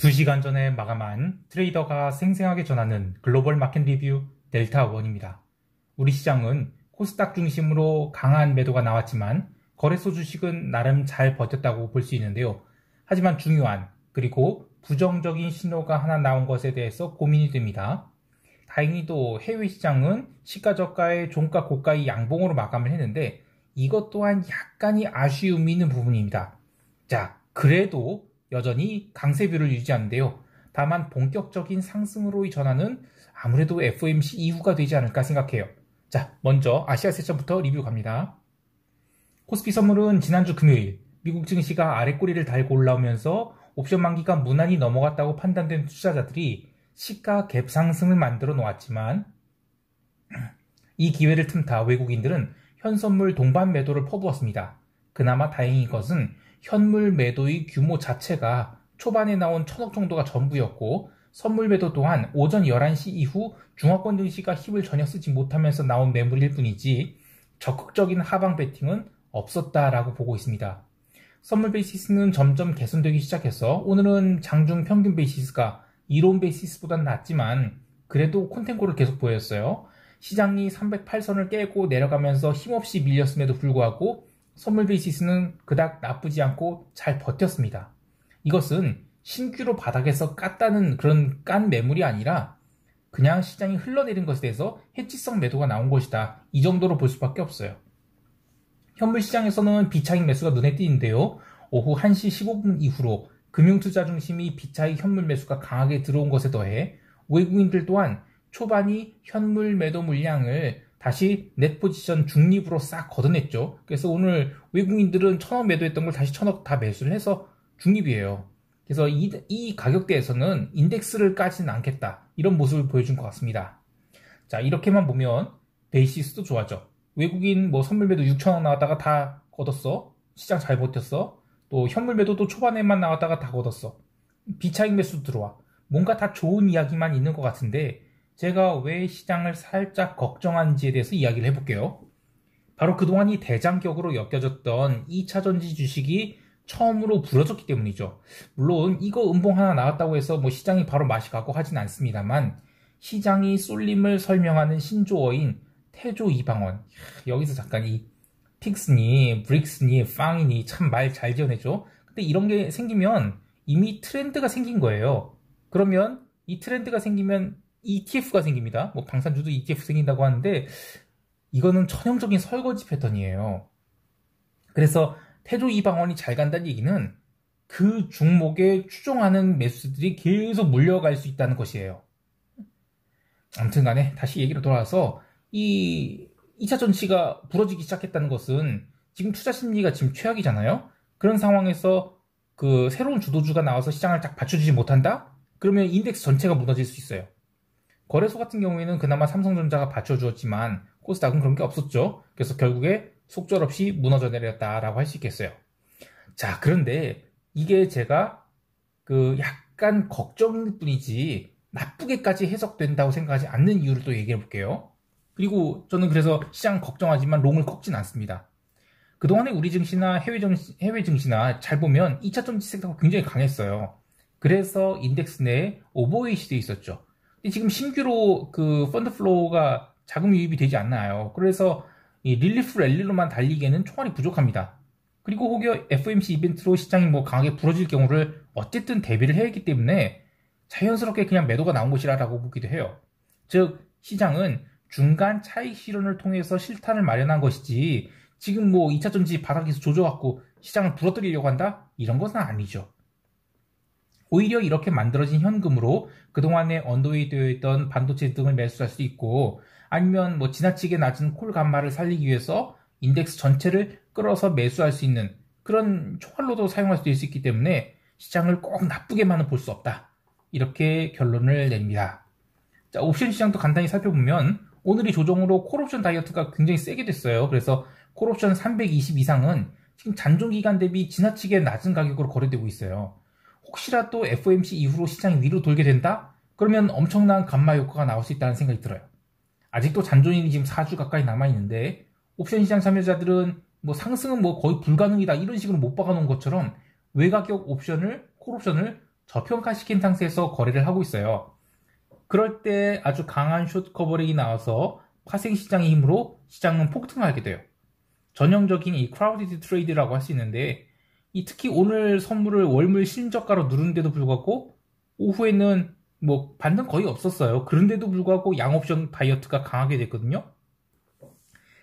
2시간 전에 마감한 트레이더가 생생하게 전하는 글로벌 마켓 리뷰 델타원입니다. 우리 시장은 코스닥 중심으로 강한 매도가 나왔지만 거래소 주식은 나름 잘 버텼다고 볼 수 있는데요. 하지만 중요한 그리고 부정적인 신호가 하나 나온 것에 대해서 고민이 됩니다. 다행히도 해외 시장은 시가저가의 종가 고가의 양봉으로 마감을 했는데 이것 또한 약간의 아쉬움이 있는 부분입니다. 자, 그래도 여전히 강세뷰를 유지하는데요. 다만 본격적인 상승으로의 전환은 아무래도 FOMC 이후가 되지 않을까 생각해요. 자, 먼저 아시아 세션부터 리뷰 갑니다. 코스피 선물은 지난주 금요일 미국 증시가 아랫꼬리를 달고 올라오면서 옵션 만기가 무난히 넘어갔다고 판단된 투자자들이 시가 갭 상승을 만들어 놓았지만 이 기회를 틈타 외국인들은 현선물 동반 매도를 퍼부었습니다. 그나마 다행인 것은 현물 매도의 규모 자체가 초반에 나온 1000억 정도가 전부였고 선물 매도 또한 오전 11시 이후 중화권 증시가 힘을 전혀 쓰지 못하면서 나온 매물일 뿐이지 적극적인 하방 베팅은 없었다라고 보고 있습니다. 선물 베이시스는 점점 개선되기 시작해서 오늘은 장중 평균 베이시스가 이론 베이시스보다는 낮지만 그래도 콘텐고를 계속 보였어요. 시장이 308선을 깨고 내려가면서 힘없이 밀렸음에도 불구하고 선물 베이시스는 그닥 나쁘지 않고 잘 버텼습니다. 이것은 신규로 바닥에서 깠다는 그런 깐 매물이 아니라 그냥 시장이 흘러내린 것에 대해서 해지성 매도가 나온 것이다. 이 정도로 볼 수밖에 없어요. 현물 시장에서는 비차익 매수가 눈에 띄는데요. 오후 1시 15분 이후로 금융투자 중심이 비차익 현물 매수가 강하게 들어온 것에 더해 외국인들 또한 초반이 현물 매도 물량을 다시 넷 포지션 중립으로 싹 걷어냈죠. 그래서 오늘 외국인들은 1000억 매도했던 걸 다시 1000억 다 매수를 해서 중립이에요. 그래서 이 가격대에서는 인덱스를 까지는 않겠다. 이런 모습을 보여준 것 같습니다. 자, 이렇게만 보면 베이시스도 좋아져. 외국인 선물 매도 6천억 나왔다가 다 걷었어. 시장 잘 버텼어. 또 현물 매도도 초반에만 나왔다가 다 걷었어. 비차익 매수도 들어와. 뭔가 다 좋은 이야기만 있는 것 같은데 제가 왜 시장을 살짝 걱정하는지에 대해서 이야기를 해볼게요. 바로 그동안이 대장격으로 엮여졌던 2차전지 주식이 처음으로 부러졌기 때문이죠. 물론 이거 음봉 하나 나왔다고 해서 시장이 바로 맛이 가고 하진 않습니다만 시장이 쏠림을 설명하는 신조어인 태조 이방원. 여기서 잠깐 이 틱스니, 브릭스니, 빵이니 참 말 잘 지어내죠. 근데 이런 게 생기면 이미 트렌드가 생긴 거예요. 그러면 이 트렌드가 생기면 ETF가 생깁니다. 방산주도 ETF 생긴다고 하는데 이거는 전형적인 설거지 패턴이에요. 그래서 태조 이방원이 잘 간다는 얘기는 그 종목에 추종하는 매수들이 계속 물려갈 수 있다는 것이에요. 아무튼 간에 다시 얘기로 돌아와서 이 2차 전지가 부러지기 시작했다는 것은 지금 투자 심리가 지금 최악이잖아요. 그런 상황에서 그 새로운 주도주가 나와서 시장을 딱 받쳐주지 못한다? 그러면 인덱스 전체가 무너질 수 있어요. 거래소 같은 경우에는 그나마 삼성전자가 받쳐주었지만 코스닥은 그런 게 없었죠. 그래서 결국에 속절없이 무너져 내렸다라고 할 수 있겠어요. 자, 그런데 이게 제가 약간 걱정일 뿐이지 나쁘게까지 해석된다고 생각하지 않는 이유를 또 얘기해 볼게요. 그리고 저는 그래서 시장 걱정하지만 롱을 꺾진 않습니다. 그동안에 우리 증시나 해외 증시나 잘 보면 2차 전지 섹터가 굉장히 강했어요. 그래서 인덱스 내에 오버웨이트돼 있었죠. 근데 지금 신규로 펀드 플로우가 자금 유입이 되지 않나요? 그래서 이 릴리프 랠리로만 달리기에는 총알이 부족합니다. 그리고 혹여 FOMC 이벤트로 시장이 강하게 부러질 경우를 어쨌든 대비를 해야 하기 때문에 자연스럽게 그냥 매도가 나온 것이라고 보기도 해요. 즉 시장은 중간 차익 실현을 통해서 실탄을 마련한 것이지 지금 2차 전지 바닥에서 조져갖고 시장을 부러뜨리려고 한다? 이런 것은 아니죠. 오히려 이렇게 만들어진 현금으로 그동안에 언더웨이 되어 있던 반도체 등을 매수할 수 있고 아니면 지나치게 낮은 콜 감마를 살리기 위해서 인덱스 전체를 끌어서 매수할 수 있는 그런 총알로도 사용할 수 있기 때문에 시장을 꼭 나쁘게만은 볼 수 없다. 이렇게 결론을 냅니다. 자, 옵션 시장도 간단히 살펴보면 오늘이 조정으로 콜옵션 다이어트가 굉장히 세게 됐어요. 그래서 콜옵션 320 이상은 지금 잔존기간 대비 지나치게 낮은 가격으로 거래되고 있어요. 혹시라도 FOMC 이후로 시장이 위로 돌게 된다? 그러면 엄청난 감마 효과가 나올 수 있다는 생각이 들어요. 아직도 잔존인이 지금 4주 가까이 남아있는데 옵션 시장 참여자들은 상승은 거의 불가능이다 이런 식으로 못 박아놓은 것처럼 외가격 옵션을 콜옵션을 저평가시킨 상태에서 거래를 하고 있어요. 그럴 때 아주 강한 숏 커버링이 나와서 파생 시장의 힘으로 시장은 폭등하게 돼요. 전형적인 이 크라우디드 트레이드라고 할 수 있는데, 특히 오늘 선물을 월물 신저가로 누르는데도 불구하고 오후에는 뭐 반등 거의 없었어요. 그런데도 불구하고 양옵션 다이어트가 강하게 됐거든요.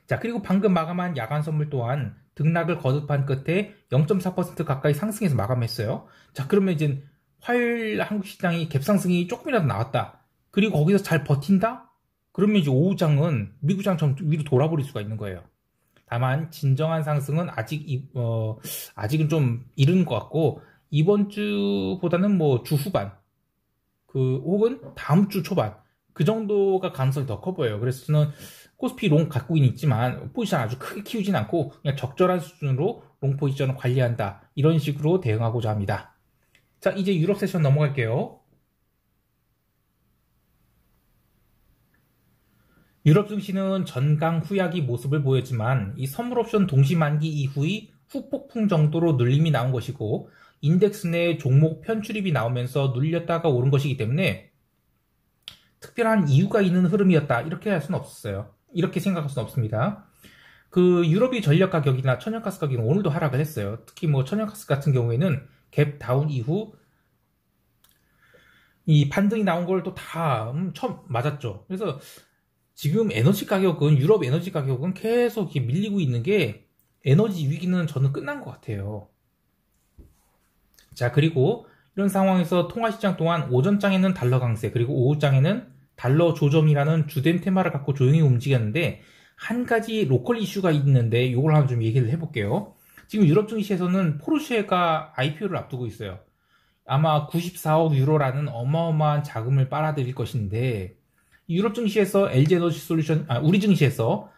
자, 그리고 방금 마감한 야간 선물 또한 등락을 거듭한 끝에 0.4% 가까이 상승해서 마감했어요. 자, 그러면 이제 화요일 한국 시장이 갭상승이 조금이라도 나왔다. 그리고 거기서 잘 버틴다? 그러면 이제 오후장은 미국장처럼 위로 돌아버릴 수가 있는 거예요. 다만 진정한 상승은 아직은 좀 이른 것 같고, 이번 주보다는 뭐 주 후반, 혹은 다음 주 초반, 그 정도가 가능성이 더 커 보여요. 그래서 저는 코스피 롱 갖고는 있지만 포지션 아주 크게 키우진 않고 그냥 적절한 수준으로 롱 포지션을 관리한다, 이런 식으로 대응하고자 합니다. 자, 이제 유럽 세션 넘어갈게요. 유럽 증시는 전강 후약이 모습을 보였지만 이 선물 옵션 동시 만기 이후의 후폭풍 정도로 눌림이 나온 것이고, 인덱스 내 종목 편출입이 나오면서 눌렸다가 오른 것이기 때문에 특별한 이유가 있는 흐름이었다, 이렇게 할 수는 없었어요. 이렇게 생각할 수는 없습니다. 유럽의 전력 가격이나 천연가스 가격은 오늘도 하락을 했어요. 특히 뭐 천연가스 같은 경우에는 갭 다운 이후 이 반등이 나온 걸 또 다 처음 맞았죠. 그래서 지금 유럽 에너지 가격은 계속 이렇게 밀리고 있는 게, 에너지 위기는 저는 끝난 것 같아요. 자, 그리고 이런 상황에서 통화시장 또한 오전장에는 달러 강세, 그리고 오후장에는 달러 조정이라는 주된 테마를 갖고 조용히 움직였는데, 한 가지 로컬 이슈가 있는데 이걸 하나 좀 얘기를 해볼게요. 지금 유럽 증시에서는 포르쉐가 IPO를 앞두고 있어요. 아마 94억 유로라는 어마어마한 자금을 빨아들일 것인데, 유럽 증시에서 LG에너지 솔루션, 우리 증시에서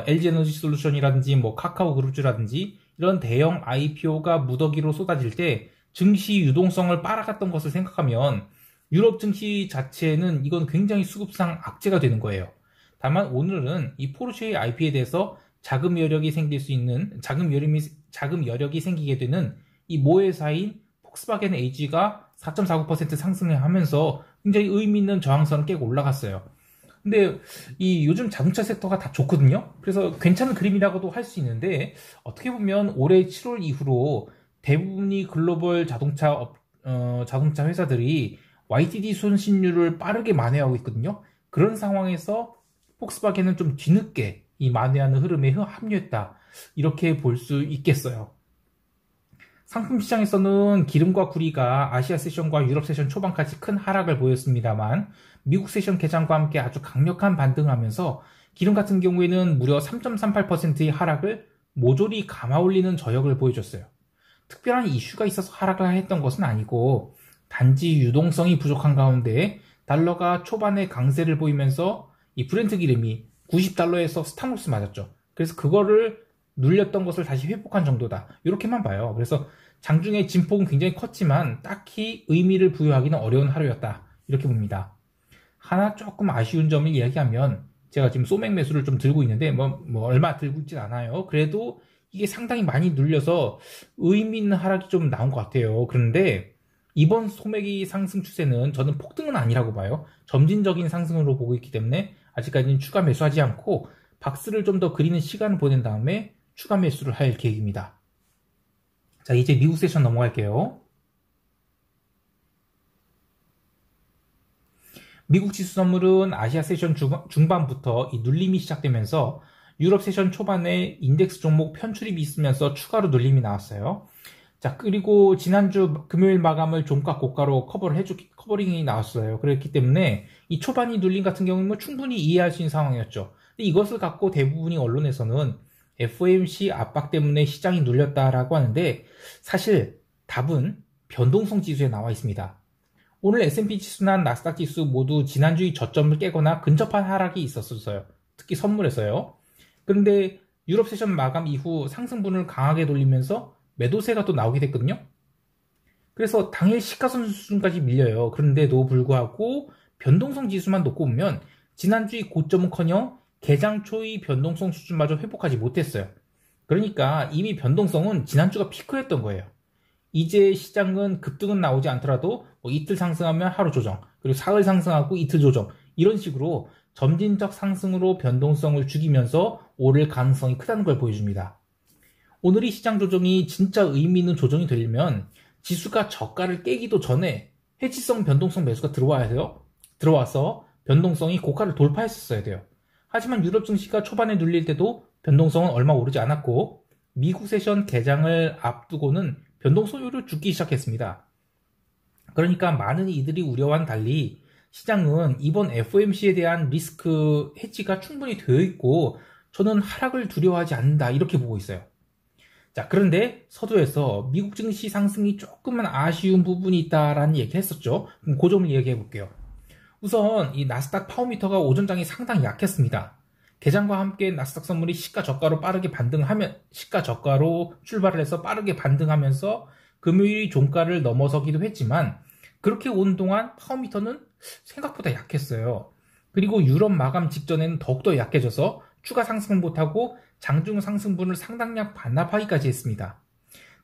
LG에너지 솔루션이라든지 뭐 카카오 그룹주라든지 이런 대형 IPO가 무더기로 쏟아질 때 증시 유동성을 빨아갔던 것을 생각하면 유럽 증시 자체는 이건 굉장히 수급상 악재가 되는 거예요. 다만 오늘은 이 포르쉐의 IPO에 대해서 자금 여력이 생기게 되는 이 모회사인 폭스바겐 AG가 4.49% 상승을 하면서 굉장히 의미 있는 저항선을 깨고 올라갔어요. 근데 이 요즘 자동차 섹터가 다 좋거든요. 그래서 괜찮은 그림이라고도 할 수 있는데, 어떻게 보면 올해 7월 이후로 대부분이 글로벌 자동차 회사들이 YTD 손실률을 빠르게 만회하고 있거든요. 그런 상황에서 폭스바겐은 좀 뒤늦게 이 만회하는 흐름에 합류했다, 이렇게 볼 수 있겠어요. 상품 시장에서는 기름과 구리가 아시아 세션과 유럽 세션 초반까지 큰 하락을 보였습니다만, 미국 세션 개장과 함께 아주 강력한 반등을 하면서 기름 같은 경우에는 무려 3.38%의 하락을 모조리 감아올리는 저력을 보여줬어요. 특별한 이슈가 있어서 하락을 했던 것은 아니고, 단지 유동성이 부족한 가운데 달러가 초반에 강세를 보이면서 이 브렌트 기름이 90달러에서 스탑로스 맞았죠. 그래서 그거를 눌렸던 것을 다시 회복한 정도다, 이렇게만 봐요. 그래서 장중에 진폭은 굉장히 컸지만 딱히 의미를 부여하기는 어려운 하루였다, 이렇게 봅니다. 하나 조금 아쉬운 점을 이야기하면, 제가 지금 소맥 매수를 좀 들고 있는데 뭐 얼마 들고 있진 않아요. 그래도 이게 상당히 많이 눌려서 의미 있는 하락이 좀 나온 것 같아요. 그런데 이번 소맥이 상승 추세는 저는 폭등은 아니라고 봐요. 점진적인 상승으로 보고 있기 때문에 아직까지는 추가 매수하지 않고 박스를 좀 더 그리는 시간을 보낸 다음에 추가 매수를 할 계획입니다. 자, 이제 미국 세션 넘어갈게요. 미국 지수 선물은 아시아 세션 중반부터 이 눌림이 시작되면서 유럽 세션 초반에 인덱스 종목 편출입이 있으면서 추가로 눌림이 나왔어요. 자, 그리고 지난주 금요일 마감을 종가 고가로 커버링이 나왔어요. 그렇기 때문에 이 초반이 눌림 같은 경우는 뭐 충분히 이해할 수 있는 상황이었죠. 근데 이것을 갖고 대부분이 언론에서는 FOMC 압박 때문에 시장이 눌렸다라고 하는데, 사실 답은 변동성 지수에 나와 있습니다. 오늘 S&P 지수나 나스닥 지수 모두 지난주의 저점을 깨거나 근접한 하락이 있었어요. 특히 선물에서요. 그런데 유럽 세션 마감 이후 상승분을 강하게 돌리면서 매도세가 또 나오게 됐거든요. 그래서 당일 시가선 수준까지 밀려요. 그런데도 불구하고 변동성 지수만 놓고 보면 지난주의 고점은커녕 개장 초의 변동성 수준마저 회복하지 못했어요. 그러니까 이미 변동성은 지난주가 피크였던 거예요. 이제 시장은 급등은 나오지 않더라도 뭐 이틀 상승하면 하루 조정, 그리고 사흘 상승하고 이틀 조정, 이런 식으로 점진적 상승으로 변동성을 죽이면서 오를 가능성이 크다는 걸 보여줍니다. 오늘이 시장 조정이 진짜 의미 있는 조정이 되려면 지수가 저가를 깨기도 전에 해지성 변동성 매수가 들어와서 변동성이 고가를 돌파했었어야 돼요. 하지만 유럽 증시가 초반에 눌릴 때도 변동성은 얼마 오르지 않았고, 미국 세션 개장을 앞두고는 변동성이 죽기 시작했습니다. 그러니까 많은 이들이 우려와는 달리 시장은 이번 FOMC에 대한 리스크 해지가 충분히 되어 있고, 저는 하락을 두려워하지 않는다, 이렇게 보고 있어요. 자, 그런데 서두에서 미국 증시 상승이 조금은 아쉬운 부분이 있다라는 얘기를 했었죠. 그럼 그 점을 얘기해 볼게요. 우선 이 나스닥 파워미터가 오전장이 상당히 약했습니다. 개장과 함께 나스닥 선물이 시가 저가로 출발을 해서 빠르게 반등하면서 금요일이 종가를 넘어서기도 했지만, 그렇게 온 동안 파워미터는 생각보다 약했어요. 그리고 유럽 마감 직전에는 더욱더 약해져서 추가 상승 못하고 장중 상승분을 상당량 반납하기까지 했습니다.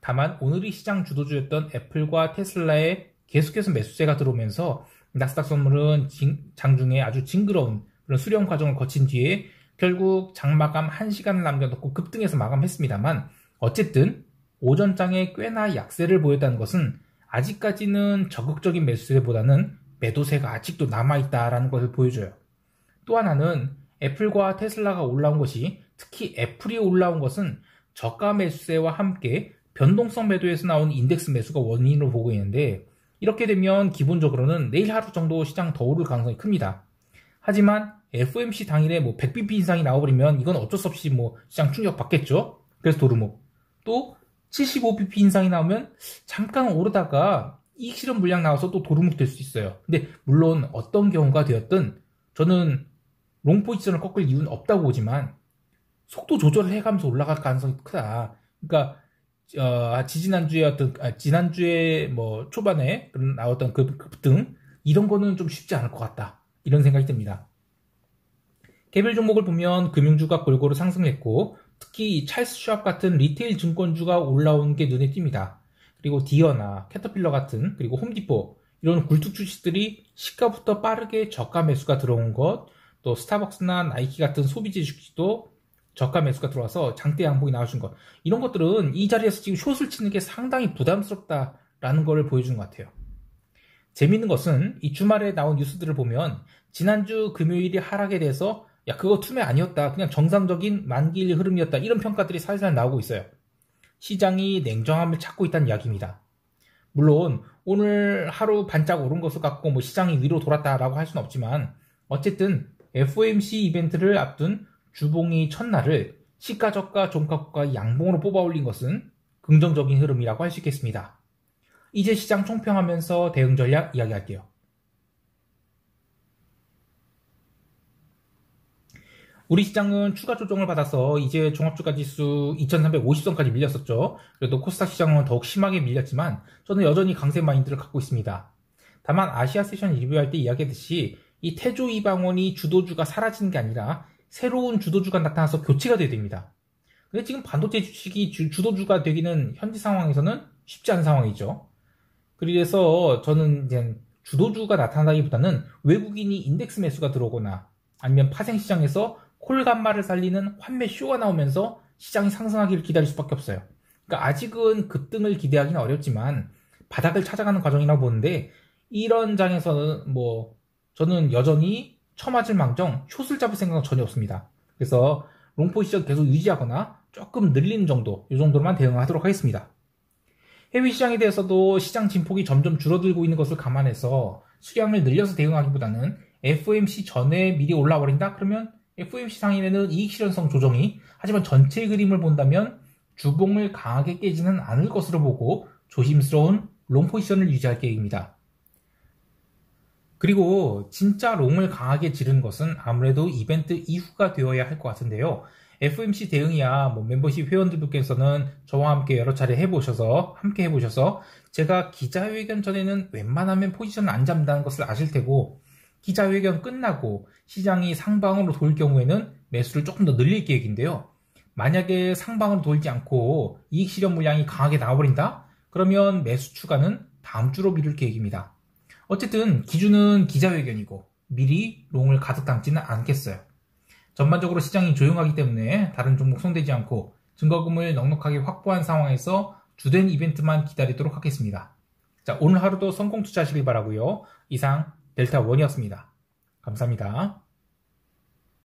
다만 오늘이 시장 주도주였던 애플과 테슬라에 계속해서 매수세가 들어오면서 나스닥 선물은 장중에 아주 징그러운 그런 수렴 과정을 거친 뒤에 결국 장마감 1시간을 남겨놓고 급등해서 마감했습니다만, 어쨌든 오전장에 꽤나 약세를 보였다는 것은 아직까지는 적극적인 매수세보다는 매도세가 아직도 남아있다라는 것을 보여줘요. 또 하나는 애플과 테슬라가 올라온 것이, 특히 애플이 올라온 것은 저가 매수세와 함께 변동성 매도에서 나온 인덱스 매수가 원인으로 보고 있는데, 이렇게 되면 기본적으로는 내일 하루 정도 시장 더 오를 가능성이 큽니다. 하지만 FOMC 당일에 100bp 인상이 나와버리면 이건 어쩔 수 없이 시장 충격 받겠죠. 그래서 도루묵. 또 75bp 인상이 나오면 잠깐 오르다가 이익 실현 물량 나와서 또 도루묵 될 수 있어요. 근데 물론 어떤 경우가 되었든 저는 롱 포지션을 꺾을 이유는 없다고 보지만 속도 조절을 해가면서 올라갈 가능성이 크다. 그러니까 지난주에 초반에 나왔던 그 급등, 이런 거는 좀 쉽지 않을 것 같다, 이런 생각이 듭니다. 개별 종목을 보면 금융주가 골고루 상승했고, 특히 찰스 슈왑 같은 리테일 증권주가 올라온 게 눈에 띕니다. 그리고 디어나 캐터필러 같은, 그리고 홈디포, 이런 굴뚝 주식들이 시가부터 빠르게 저가 매수가 들어온 것, 또 스타벅스나 나이키 같은 소비재 주식도 저가 매수가 들어와서 장대 양봉이 나와준 것, 이런 것들은 이 자리에서 지금 숏을 치는 게 상당히 부담스럽다라는 걸 보여주는 것 같아요. 재밌는 것은 이 주말에 나온 뉴스들을 보면 지난주 금요일이 하락에 대해서 그거 투매 아니었다, 그냥 정상적인 만기일 흐름이었다, 이런 평가들이 살살 나오고 있어요. 시장이 냉정함을 찾고 있다는 이야기입니다. 물론 오늘 하루 반짝 오른 것을 갖고 시장이 위로 돌았다라고 할 수는 없지만, 어쨌든 FOMC 이벤트를 앞둔 주봉이 첫날을 시가 저가 종가국가 양봉으로 뽑아 올린 것은 긍정적인 흐름이라고 할 수 있겠습니다. 이제 시장 총평하면서 대응 전략 이야기할게요. 우리 시장은 추가 조정을 받아서 이제 종합주가지수 2350선까지 밀렸었죠. 그래도 코스닥 시장은 더욱 심하게 밀렸지만 저는 여전히 강세 마인드를 갖고 있습니다. 다만 아시아 세션 리뷰할 때 이야기했듯이 이 태조 이방원이 주도주가 사라지는 게 아니라 새로운 주도주가 나타나서 교체가 돼야 됩니다. 근데 지금 반도체 주식이 주도주가 되기는 현지 상황에서는 쉽지 않은 상황이죠. 그래서 저는 이제 주도주가 나타나기보다는 외국인이 인덱스 매수가 들어오거나 아니면 파생시장에서 콜감마를 살리는 환매 쇼가 나오면서 시장이 상승하기를 기다릴 수밖에 없어요. 그러니까 아직은 급등을 기대하기는 어렵지만 바닥을 찾아가는 과정이라고 보는데, 이런 장에서는 저는 여전히 처맞을 망정 숏을 잡을 생각은 전혀 없습니다. 그래서 롱 포지션 계속 유지하거나 조금 늘리는 정도, 이 정도로만 대응하도록 하겠습니다. 해외 시장에 대해서도 시장 진폭이 점점 줄어들고 있는 것을 감안해서 수량을 늘려서 대응하기보다는 FOMC 전에 미리 올라버린다? 그러면 FOMC 상인에는 이익 실현성 조정이, 하지만 전체 그림을 본다면 주봉을 강하게 깨지는 않을 것으로 보고 조심스러운 롱 포지션을 유지할 계획입니다. 그리고 진짜 롱을 강하게 지르는 것은 아무래도 이벤트 이후가 되어야 할 것 같은데요. FOMC 대응이야 멤버십 회원들께서는 저와 함께 여러 차례 함께 해보셔서 제가 기자회견 전에는 웬만하면 포지션을 안 잡는다는 것을 아실 테고, 기자회견 끝나고 시장이 상방으로 돌 경우에는 매수를 조금 더 늘릴 계획인데요. 만약에 상방으로 돌지 않고 이익 실현 물량이 강하게 나와버린다? 그러면 매수 추가는 다음 주로 미룰 계획입니다. 어쨌든 기준은 기자회견이고 미리 롱을 가득 담지는 않겠어요. 전반적으로 시장이 조용하기 때문에 다른 종목 손대지 않고 증거금을 넉넉하게 확보한 상황에서 주된 이벤트만 기다리도록 하겠습니다. 자, 오늘 하루도 성공 투자하시길 바라고요. 이상 델타원이었습니다. 감사합니다.